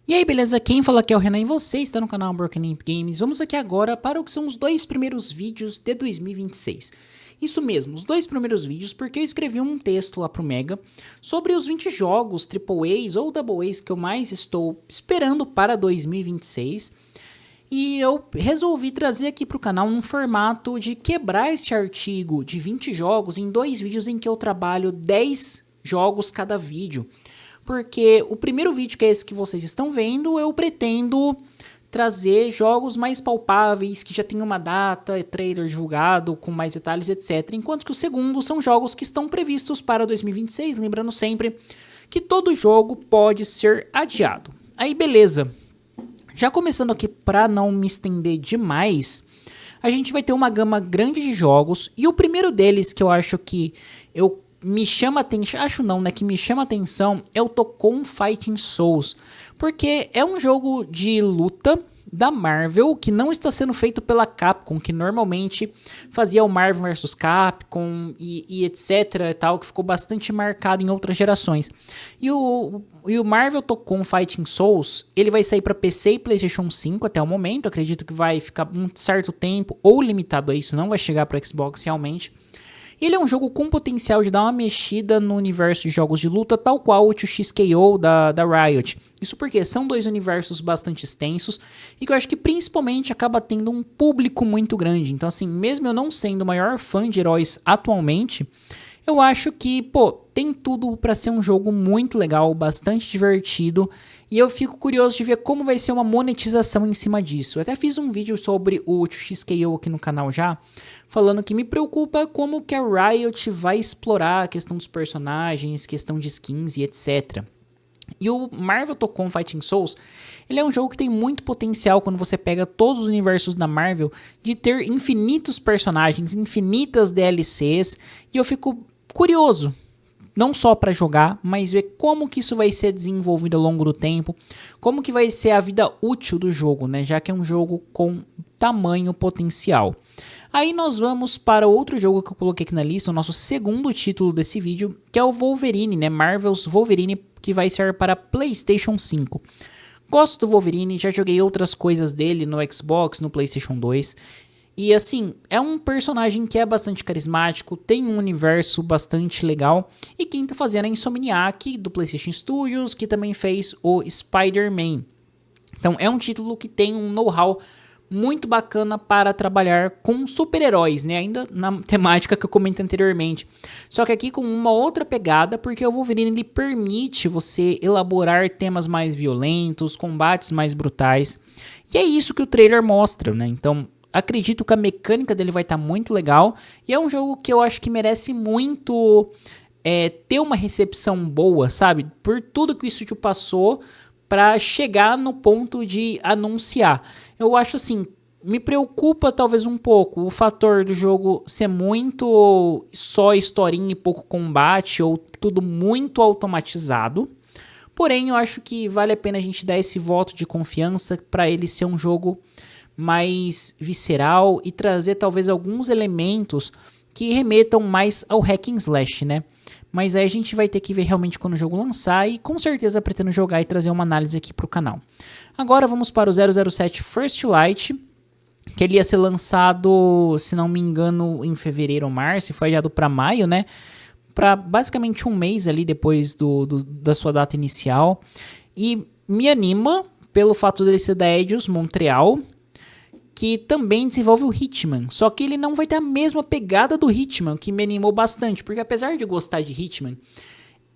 E aí, beleza? Quem fala aqui é o Renan e você está no canal Broken Imp Games. Vamos aqui agora para o que são os dois primeiros vídeos de 2026. Isso mesmo, os dois primeiros vídeos, porque eu escrevi um texto lá pro Mega sobre os 20 jogos AAAs ou AAAs que eu mais estou esperando para 2026. E eu resolvi trazer aqui para o canal um formato de quebrar esse artigo de 20 jogos em dois vídeos em que eu trabalho 10 jogos cada vídeo. Porque o primeiro vídeo, que é esse que vocês estão vendo, eu pretendo trazer jogos mais palpáveis, que já tem uma data, trailer divulgado, com mais detalhes, etc. Enquanto que o segundo são jogos que estão previstos para 2026, lembrando sempre que todo jogo pode ser adiado. Aí beleza, já começando aqui para não me estender demais, a gente vai ter uma gama grande de jogos, e o primeiro deles que eu acho que me chama atenção, acho não, né, que me chama atenção é o Tocon Fighting Souls, porque é um jogo de luta da Marvel que não está sendo feito pela Capcom, que normalmente fazia o Marvel vs Capcom e etc e tal, que ficou bastante marcado em outras gerações. E o Marvel Tocon Fighting Souls, ele vai sair para PC e PlayStation 5 até o momento, acredito que vai ficar um certo tempo ou limitado a isso, não vai chegar para Xbox realmente. Ele é um jogo com potencial de dar uma mexida no universo de jogos de luta, tal qual o 2XKO da Riot. Isso porque são dois universos bastante extensos e que eu acho que principalmente acaba tendo um público muito grande. Então assim, mesmo eu não sendo o maior fã de heróis atualmente, eu acho que, tem tudo para ser um jogo muito legal, bastante divertido, e eu fico curioso de ver como vai ser uma monetização em cima disso. Eu até fiz um vídeo sobre o 2XKO aqui no canal já, falando que me preocupa como que a Riot vai explorar a questão dos personagens, questão de skins e etc. E o Marvel Tocon Fighting Souls, ele é um jogo que tem muito potencial quando você pega todos os universos da Marvel, de ter infinitos personagens, infinitas DLCs, e eu fico curioso, não só para jogar, mas ver como que isso vai ser desenvolvido ao longo do tempo, como que vai ser a vida útil do jogo, né? Já que é um jogo com tamanho potencial. Aí nós vamos para outro jogo que eu coloquei aqui na lista, o nosso segundo título desse vídeo, que é o Wolverine, né? Marvel's Wolverine, que vai ser para PlayStation 5. Gosto do Wolverine, já joguei outras coisas dele no Xbox, no PlayStation 2. E assim, é um personagem que é bastante carismático, tem um universo bastante legal. E quem tá fazendo é a Insomniac, do PlayStation Studios, que também fez o Spider-Man. Então é um título que tem um know-how muito bacana para trabalhar com super-heróis, né? Ainda na temática que eu comentei anteriormente. Só que aqui com uma outra pegada, porque o Wolverine ele permite você elaborar temas mais violentos, combates mais brutais. E é isso que o trailer mostra, né? Então acredito que a mecânica dele vai estar muito legal. E é um jogo que eu acho que merece muito ter uma recepção boa, sabe? Por tudo que o estúdio passou para chegar no ponto de anunciar. Eu acho assim, me preocupa talvez um pouco o fator do jogo ser muito só historinha e pouco combate, ou tudo muito automatizado. Porém, eu acho que vale a pena a gente dar esse voto de confiança para ele ser um jogo mais visceral e trazer talvez alguns elementos que remetam mais ao hack and slash, né? Mas aí a gente vai ter que ver realmente quando o jogo lançar, e com certeza pretendo jogar e trazer uma análise aqui pro canal. Agora vamos para o 007 First Light, que ele ia ser lançado, se não me engano, em fevereiro ou março, e foi adiado para maio, né? Para basicamente um mês ali depois da sua data inicial. E me anima pelo fato dele ser da Eidos Montreal, que também desenvolve o Hitman, só que ele não vai ter a mesma pegada do Hitman, que me animou bastante, porque apesar de gostar de Hitman,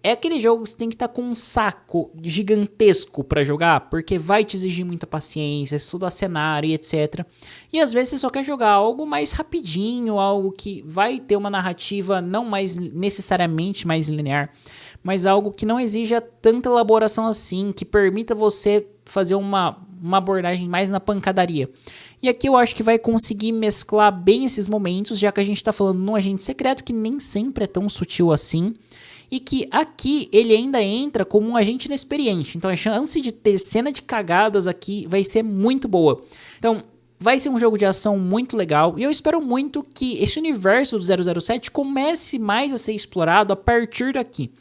é aquele jogo que você tem que estar com um saco gigantesco para jogar, porque vai te exigir muita paciência, estudar cenário e etc. E às vezes você só quer jogar algo mais rapidinho, algo que vai ter uma narrativa não mais necessariamente mais linear, mas algo que não exija tanta elaboração assim, que permita você fazer uma abordagem mais na pancadaria. E aqui eu acho que vai conseguir mesclar bem esses momentos, já que a gente está falando num agente secreto que nem sempre é tão sutil assim, e que aqui ele ainda entra como um agente inexperiente. Então a chance de ter cena de cagadas aqui vai ser muito boa. Então vai ser um jogo de ação muito legal, e eu espero muito que esse universo do 007 comece mais a ser explorado a partir daqui.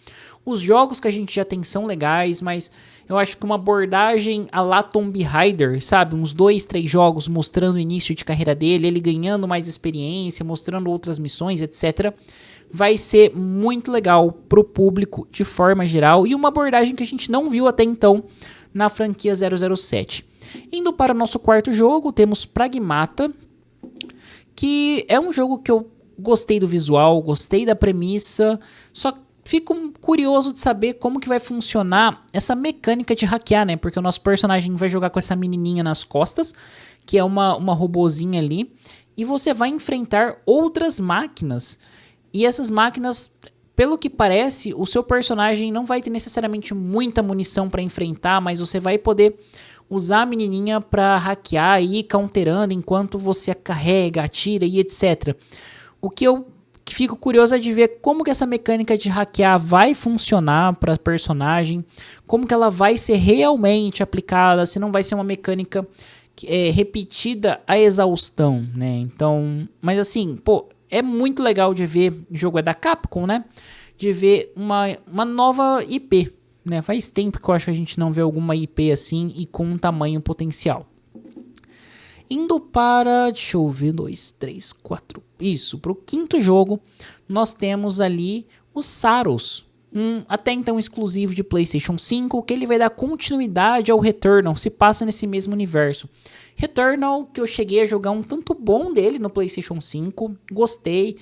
Os jogos que a gente já tem são legais, mas Eu acho que uma abordagem a la Tomb Raider, sabe? Uns 2, 3 jogos mostrando o início de carreira dele, ele ganhando mais experiência, mostrando outras missões, etc. Vai ser muito legal pro público de forma geral e uma abordagem que a gente não viu até então na franquia 007. Indo para o nosso quarto jogo, temos Pragmata, que é um jogo que eu gostei do visual, gostei da premissa, só fico curioso de saber como que vai funcionar essa mecânica de hackear, né? Porque o nosso personagem vai jogar com essa menininha nas costas, que é uma robozinha ali, e você vai enfrentar outras máquinas, e essas máquinas, pelo que parece, o seu personagem não vai ter necessariamente muita munição para enfrentar, mas você vai poder usar a menininha para hackear e ir counterando enquanto você carrega, atira e etc. O que eu fico curioso é de ver como que essa mecânica de hackear vai funcionar para a personagem, como que ela vai ser realmente aplicada, se não vai ser uma mecânica repetida à exaustão, né? Então, mas assim, pô, é muito legal de ver, o jogo é da Capcom, né? De ver uma nova IP, né? Faz tempo que eu acho que a gente não vê alguma IP assim e com um tamanho potencial. Indo para, deixa eu ver, 2, 3, 4, isso, para o quinto jogo, nós temos ali o Saros, até então exclusivo de PlayStation 5, que ele vai dar continuidade ao Returnal, se passa nesse mesmo universo. Returnal, que eu cheguei a jogar um tanto bom dele no PlayStation 5, gostei.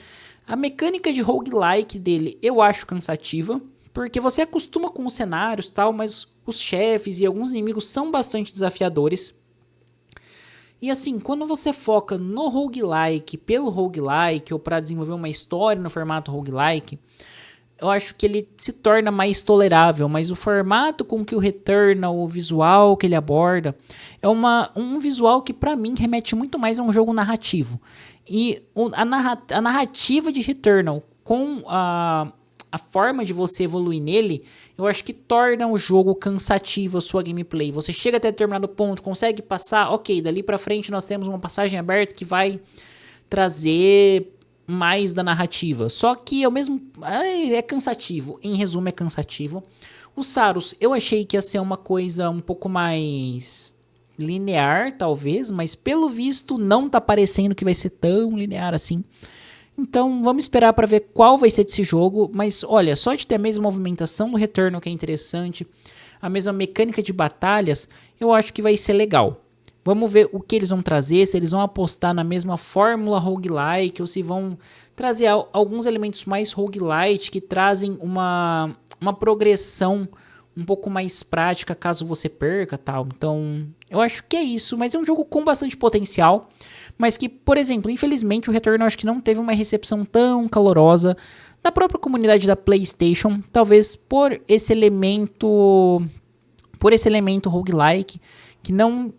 A mecânica de roguelike dele eu acho cansativa, porque você acostuma com os cenários e tal, mas os chefes e alguns inimigos são bastante desafiadores. E assim, quando você foca no roguelike, pelo roguelike, ou para desenvolver uma história no formato roguelike, eu acho que ele se torna mais tolerável, mas o formato com que o Returnal, o visual que ele aborda, é um visual que para mim remete muito mais a um jogo narrativo. E a narrativa de Returnal com a forma de você evoluir nele, eu acho que torna o jogo cansativo a sua gameplay. Você chega até determinado ponto, consegue passar, ok, dali pra frente nós temos uma passagem aberta que vai trazer mais da narrativa. Só que é cansativo, em resumo é cansativo. O Saros, eu achei que ia ser uma coisa um pouco mais linear, talvez, mas pelo visto não tá parecendo que vai ser tão linear assim. Então vamos esperar para ver qual vai ser desse jogo, mas olha, só de ter a mesma movimentação do Returnal que é interessante, a mesma mecânica de batalhas, eu acho que vai ser legal. Vamos ver o que eles vão trazer, se eles vão apostar na mesma fórmula roguelike ou se vão trazer alguns elementos mais roguelite que trazem uma progressão um pouco mais prática caso você perca tal. Então eu acho que é isso, mas é um jogo com bastante potencial. Mas que, por exemplo, infelizmente o Returnal acho que não teve uma recepção tão calorosa da própria comunidade da PlayStation, talvez por esse elemento roguelike que não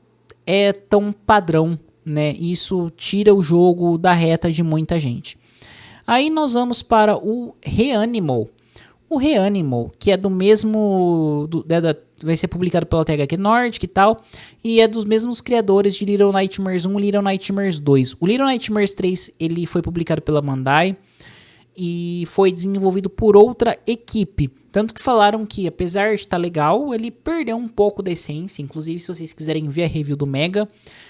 é tão padrão, né? Isso tira o jogo da reta de muita gente. Aí nós vamos para o Reanimal. O Reanimal, que é do mesmo... vai ser publicado pela THQ Nordic e tal, e é dos mesmos criadores de Little Nightmares 1 e Little Nightmares 2. O Little Nightmares 3 ele foi publicado pela Bandai e foi desenvolvido por outra equipe. Tanto que falaram que, apesar de estar legal, ele perdeu um pouco da essência. Inclusive, se vocês quiserem ver a review do Mega,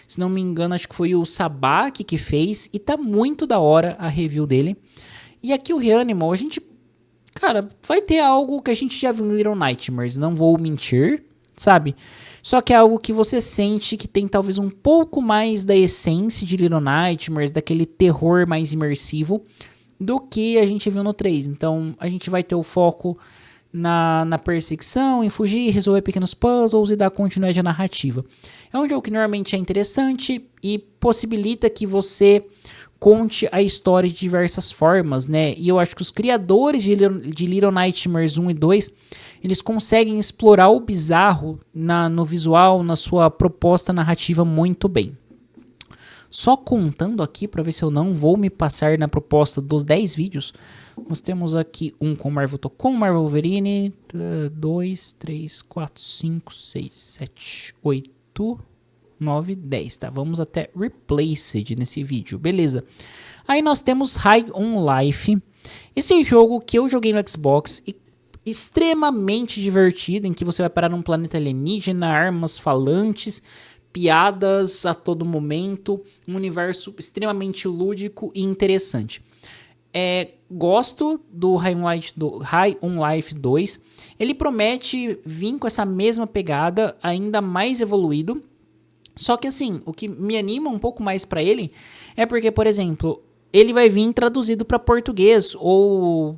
se não me engano, acho que foi o Sabaki que fez, e tá muito da hora a review dele. E aqui o Reanimal, a gente... Cara, vai ter algo que a gente já viu em Little Nightmares, não vou mentir, sabe? Só que é algo que você sente que tem talvez um pouco mais da essência de Little Nightmares, daquele terror mais imersivo, do que a gente viu no 3. Então, a gente vai ter o foco na perseguição, em fugir, resolver pequenos puzzles e dar continuidade à narrativa. É um jogo que normalmente é interessante e possibilita que você conte a história de diversas formas, né? E eu acho que os criadores de Little Nightmares 1 e 2, eles conseguem explorar o bizarro no visual, na sua proposta narrativa muito bem. Só contando aqui, para ver se eu não vou me passar na proposta dos 10 vídeos, nós temos aqui um com Marvel Tocon, Marvel Wolverine, 2, 3, 4, 5, 6, 7, 8... 9, 10, tá? Vamos até Replaced nesse vídeo, beleza. Aí nós temos High on Life, esse jogo que eu joguei no Xbox e extremamente divertido, em que você vai parar num planeta alienígena, armas falantes, piadas a todo momento, um universo extremamente lúdico e interessante. Gosto do High on Life 2. Ele promete vir com essa mesma pegada, ainda mais evoluído. Só que assim, o que me anima um pouco mais pra ele é porque, por exemplo, ele vai vir traduzido para português ou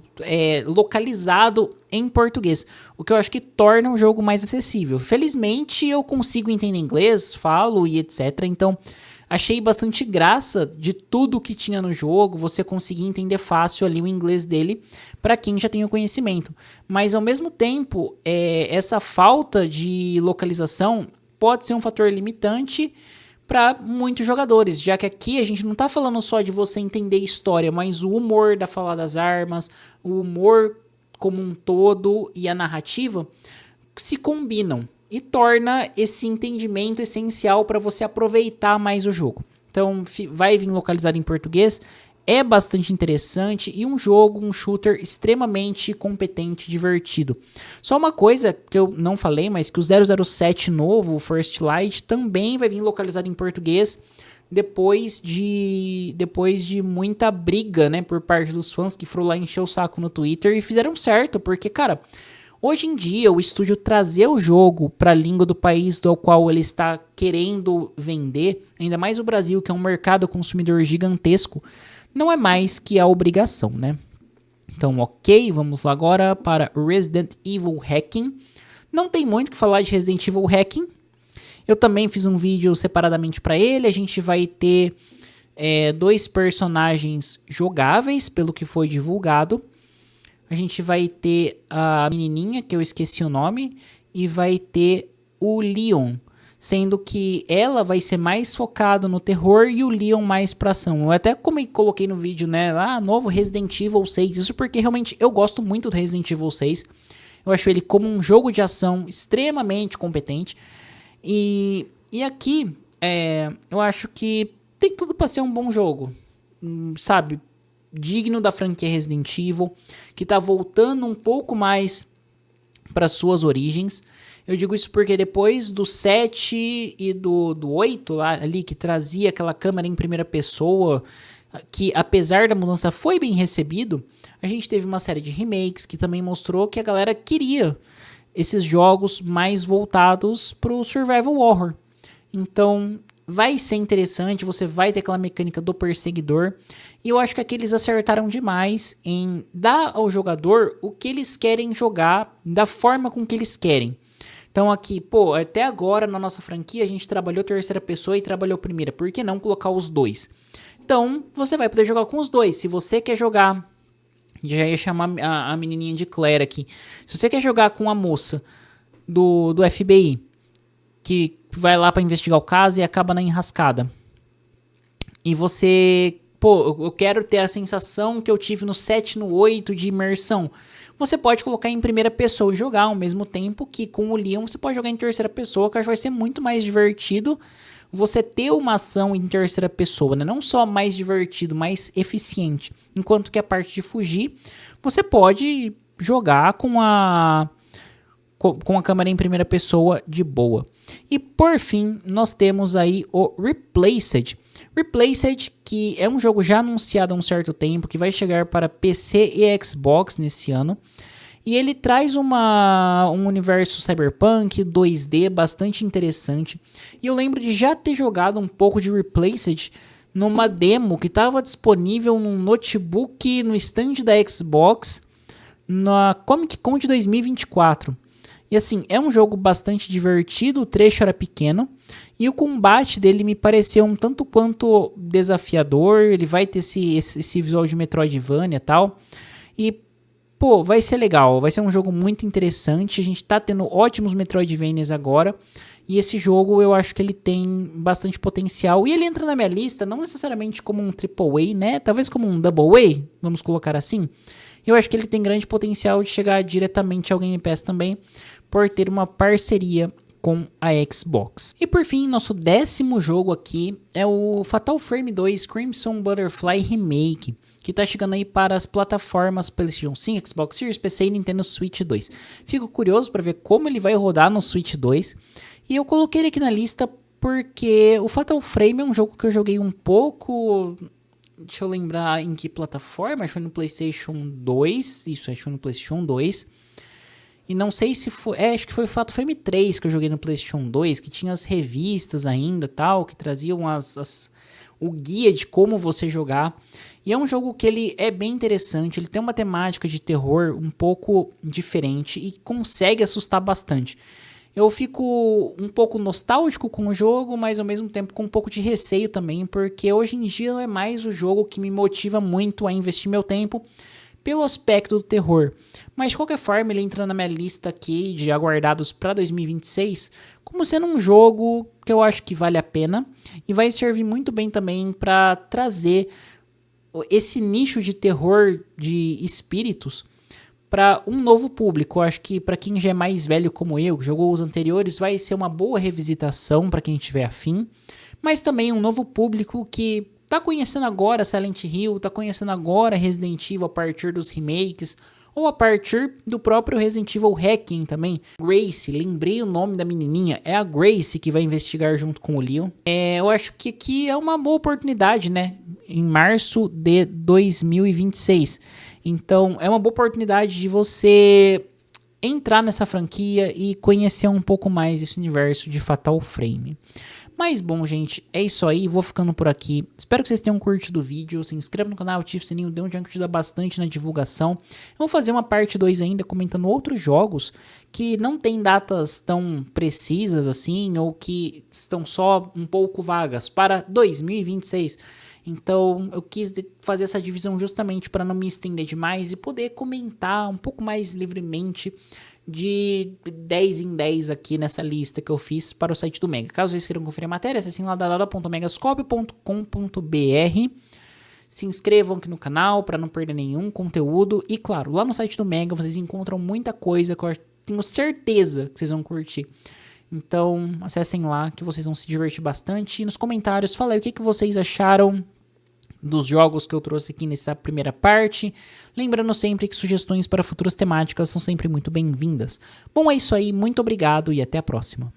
localizado em português, o que eu acho que torna o jogo mais acessível. Felizmente eu consigo entender inglês, falo e etc. Então achei bastante graça de tudo que tinha no jogo, você conseguir entender fácil ali o inglês dele para quem já tem o conhecimento. Mas ao mesmo tempo, essa falta de localização pode ser um fator limitante para muitos jogadores, já que aqui a gente não tá falando só de você entender história, mas o humor da fala das armas, o humor como um todo e a narrativa se combinam e torna esse entendimento essencial para você aproveitar mais o jogo. Então vai vir localizado em português, é bastante interessante e um shooter extremamente competente, divertido. Só uma coisa que eu não falei, mas que o 007 novo, o First Light, também vai vir localizado em português depois de muita briga, né, por parte dos fãs que foram lá encher o saco no Twitter e fizeram certo, porque, cara, hoje em dia o estúdio trazer o jogo para a língua do país do qual ele está querendo vender, ainda mais o Brasil, que é um mercado consumidor gigantesco, não é mais que a obrigação, né? Então, ok, vamos lá agora para Resident Evil Hacking. Não tem muito o que falar de Resident Evil Hacking. Eu também fiz um vídeo separadamente para ele. A gente vai ter 2 personagens jogáveis, pelo que foi divulgado. A gente vai ter a menininha, que eu esqueci o nome, e vai ter o Leon, sendo que ela vai ser mais focado no terror e o Leon mais pra ação. Eu até coloquei no vídeo, né, novo Resident Evil 6, isso porque realmente eu gosto muito do Resident Evil 6. Eu acho ele como um jogo de ação extremamente competente. E aqui, eu acho que tem tudo pra ser um bom jogo, sabe? Digno da franquia Resident Evil, que tá voltando um pouco mais para suas origens. Eu digo isso porque depois do 7 e do 8 lá, ali, que trazia aquela câmera em primeira pessoa, que apesar da mudança foi bem recebido, a gente teve uma série de remakes que também mostrou que a galera queria esses jogos mais voltados pro survival horror. Então vai ser interessante, você vai ter aquela mecânica do perseguidor, e eu acho que aqui eles acertaram demais em dar ao jogador o que eles querem jogar, da forma com que eles querem. Então aqui, até agora na nossa franquia a gente trabalhou terceira pessoa e trabalhou primeira, por que não colocar os dois? Então você vai poder jogar com os dois. Se você quer jogar, já ia chamar a menininha de Claire aqui, se você quer jogar com a moça do FBI, que vai lá para investigar o caso e acaba na enrascada, e você, eu quero ter a sensação que eu tive no 7, no 8 de imersão, você pode colocar em primeira pessoa e jogar ao mesmo tempo que com o Leon você pode jogar em terceira pessoa, que eu acho que vai ser muito mais divertido você ter uma ação em terceira pessoa, né? Não só mais divertido, mais eficiente. Enquanto que a parte de fugir, você pode jogar com a câmera em primeira pessoa de boa. E por fim, nós temos aí o Replaced. Replaced, que é um jogo já anunciado há um certo tempo, que vai chegar para PC e Xbox nesse ano. E ele traz um universo cyberpunk 2D bastante interessante. E eu lembro de já ter jogado um pouco de Replaced numa demo que estava disponível num notebook no stand da Xbox na Comic Con de 2024. E assim, é um jogo bastante divertido, o trecho era pequeno, e o combate dele me pareceu um tanto quanto desafiador, ele vai ter esse visual de Metroidvania e tal, e vai ser legal, vai ser um jogo muito interessante, a gente tá tendo ótimos Metroidvanias agora, e esse jogo eu acho que ele tem bastante potencial, e ele entra na minha lista não necessariamente como um AAA, né, talvez como um Double A, vamos colocar assim. Eu acho que ele tem grande potencial de chegar diretamente ao Game Pass também, por ter uma parceria com a Xbox. E por fim, nosso 10º jogo aqui é o Fatal Frame 2 Crimson Butterfly Remake, que tá chegando aí para as plataformas PlayStation 5, Xbox Series, PC e Nintendo Switch 2. Fico curioso para ver como ele vai rodar no Switch 2, e eu coloquei ele aqui na lista porque o Fatal Frame é um jogo que eu joguei um pouco. Deixa eu lembrar em que plataforma, acho que foi no PlayStation 2, isso, acho que foi no PlayStation 2, e não sei se foi, acho que foi o Fatal Frame 3 que eu joguei no PlayStation 2, que tinha as revistas ainda, tal, que traziam o guia de como você jogar, e é um jogo que ele é bem interessante, ele tem uma temática de terror um pouco diferente e consegue assustar bastante. Eu fico um pouco nostálgico com o jogo, mas ao mesmo tempo com um pouco de receio também, porque hoje em dia não é mais o jogo que me motiva muito a investir meu tempo pelo aspecto do terror. Mas de qualquer forma, ele entra na minha lista aqui de aguardados para 2026, como sendo um jogo que eu acho que vale a pena e vai servir muito bem também para trazer esse nicho de terror de espíritos para um novo público. Eu acho que para quem já é mais velho como eu, que jogou os anteriores, vai ser uma boa revisitação para quem tiver afim, mas também um novo público que tá conhecendo agora Silent Hill, tá conhecendo agora Resident Evil a partir dos remakes, ou a partir do próprio Resident Evil Hacking também. Grace, lembrei o nome da menininha, é a Grace que vai investigar junto com o Leon. Eu acho que aqui é uma boa oportunidade, né? Em março de 2026. Então, é uma boa oportunidade de você entrar nessa franquia e conhecer um pouco mais esse universo de Fatal Frame. Mas bom, gente, é isso aí, vou ficando por aqui. Espero que vocês tenham curtido o vídeo, se inscreva no canal, ative o sininho, dê um joinha que ajuda bastante na divulgação. Eu vou fazer uma parte 2 ainda comentando outros jogos que não tem datas tão precisas assim, ou que estão só um pouco vagas para 2026. Então eu quis fazer essa divisão justamente para não me estender demais e poder comentar um pouco mais livremente de 10 em 10 aqui nessa lista que eu fiz para o site do Mega. Caso vocês queiram conferir a matéria, acessem lá www.megascope.com.br. Se inscrevam aqui no canal para não perder nenhum conteúdo. E claro, lá no site do Mega vocês encontram muita coisa que eu tenho certeza que vocês vão curtir. Então acessem lá que vocês vão se divertir bastante. E nos comentários fala aí o que vocês acharam dos jogos que eu trouxe aqui nessa primeira parte. Lembrando sempre que sugestões para futuras temáticas são sempre muito bem-vindas. Bom, é isso aí, muito obrigado e até a próxima.